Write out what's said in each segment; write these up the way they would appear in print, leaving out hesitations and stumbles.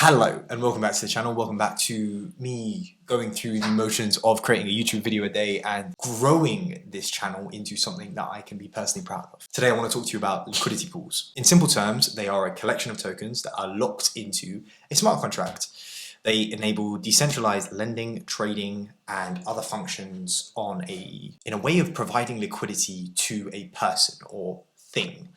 Hello and welcome back to the channel. Welcome back to me going through the motions of creating a YouTube video a day and growing this channel into something that I can be personally proud of. Today I want to talk to you about liquidity pools. In simple terms, they are a collection of tokens that are locked into a smart contract. They enable decentralized lending, trading, and other functions in a way of providing liquidity to a person or thing.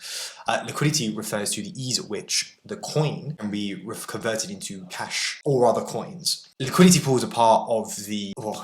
Liquidity refers to the ease at which the coin can be converted into cash or other coins. Liquidity pools are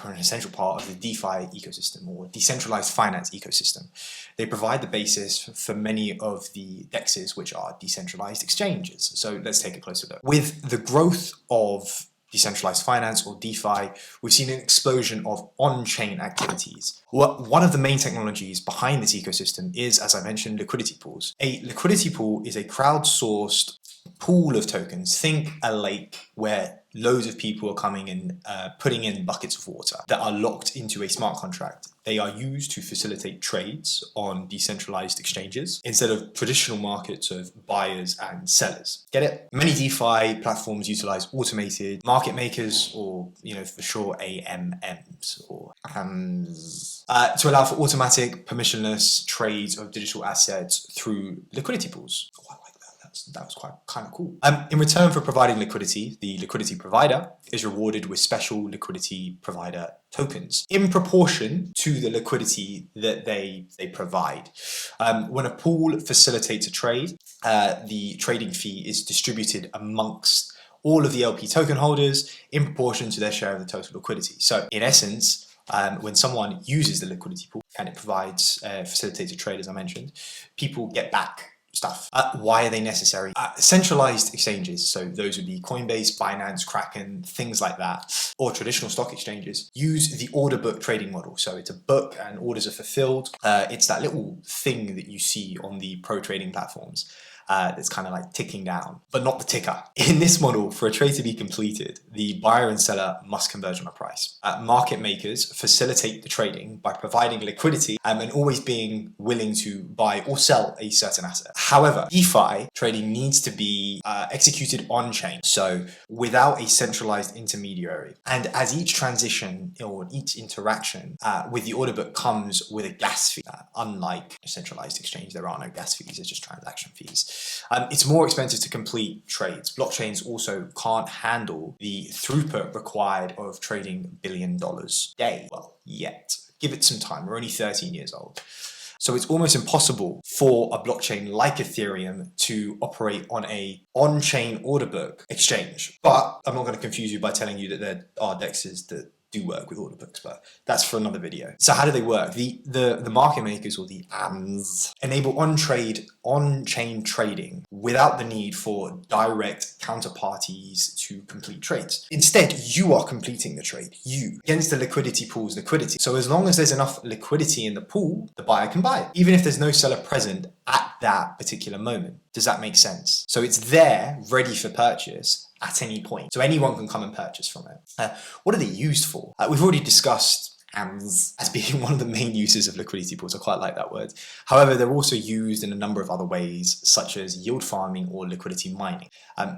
an essential part of the DeFi ecosystem or decentralized finance ecosystem. They provide the basis for many of the DEXs, which are decentralized exchanges. So let's take a closer look. With the growth of decentralized finance or DeFi, we've seen an explosion of on-chain activities. One of the main technologies behind this ecosystem is, as I mentioned, liquidity pools. A liquidity pool is a crowdsourced pool of tokens. Think a lake where loads of people are coming and putting in buckets of water that are locked into a smart contract. They are used to facilitate trades on decentralized exchanges instead of traditional markets of buyers and sellers. Get it? Many DeFi platforms utilize automated market makers, or for short AMMs or AMs, to allow for automatic permissionless trades of digital assets through liquidity pools. That was quite kind of cool. In return for providing liquidity, the liquidity provider is rewarded with special liquidity provider tokens in proportion to the liquidity that they provide. When a pool facilitates a trade, the trading fee is distributed amongst all of the LP token holders in proportion to their share of the total liquidity. So in essence, when someone uses the liquidity pool and it provides facilitated trade, as I mentioned, people get back stuff. Why are they necessary? Centralized exchanges, so those would be Coinbase, Binance, Kraken, things like that, or traditional stock exchanges, use the order book trading model. So it's a book and orders are fulfilled. It's that little thing that you see on the pro trading platforms. That's kind of like ticking down, but not the ticker. In this model, for a trade to be completed, the buyer and seller must converge on a price. Market makers facilitate the trading by providing liquidity and always being willing to buy or sell a certain asset. However, DeFi trading needs to be executed on-chain, so without a centralized intermediary. And as each transition or each interaction with the order book comes with a gas fee, unlike a centralized exchange, there are no gas fees, it's just transaction fees. It's more expensive to complete trades. Blockchains also can't handle the throughput required of trading $1 billion a day. Well, yet. Give it some time. We're only 13 years old. So it's almost impossible for a blockchain like Ethereum to operate on a on-chain order book exchange. But I'm not going to confuse you by telling you that there are DEXs that do work with order books, but that's for another video. So how do they work? The market makers, or the AMs, enable on-chain trading without the need for direct counterparties to complete trades. Instead, you are completing the trade, you, against the liquidity pool's liquidity. So as long as there's enough liquidity in the pool, the buyer can buy it, even if there's no seller present at that particular moment. Does that make sense? So it's there, ready for purchase at any point. So anyone can come and purchase from it. What are they used for? We've already discussed AMS as being one of the main uses of liquidity pools. I quite like that word. However, they're also used in a number of other ways, such as yield farming or liquidity mining.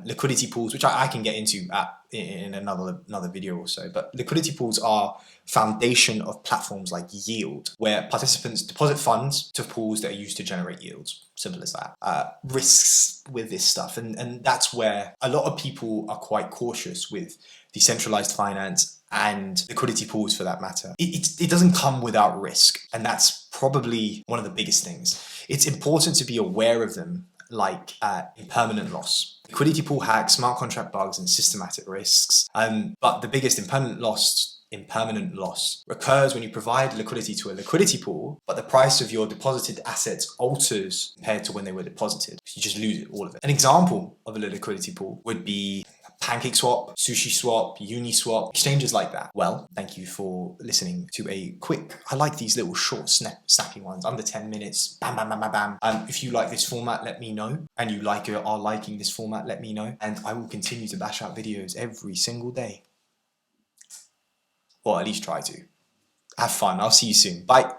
Liquidity pools, which I can get into in another video or so, but liquidity pools are foundation of platforms like Yield, where participants deposit funds to pools that are used to generate yields. Simple as that. Risks with this stuff, and that's where a lot of people are quite cautious with decentralized finance and liquidity pools, for that matter. It doesn't come without risk, and that's probably one of the biggest things. It's important to be aware of them, like impermanent loss, liquidity pool hacks, smart contract bugs, and systematic risks. But the biggest impermanent loss occurs when you provide liquidity to a liquidity pool, but the price of your deposited assets alters compared to when they were deposited. You just lose it, all of it. An example of a liquidity pool would be PancakeSwap, SushiSwap, Uniswap, exchanges like that. Well, thank you for listening to a quick, I like these little short snappy ones, under 10 minutes, bam, bam, bam, bam, bam. If you like this format, let me know. And you are liking this format, let me know. And I will continue to bash out videos every single day. Or at least try to. Have fun. I'll see you soon. Bye.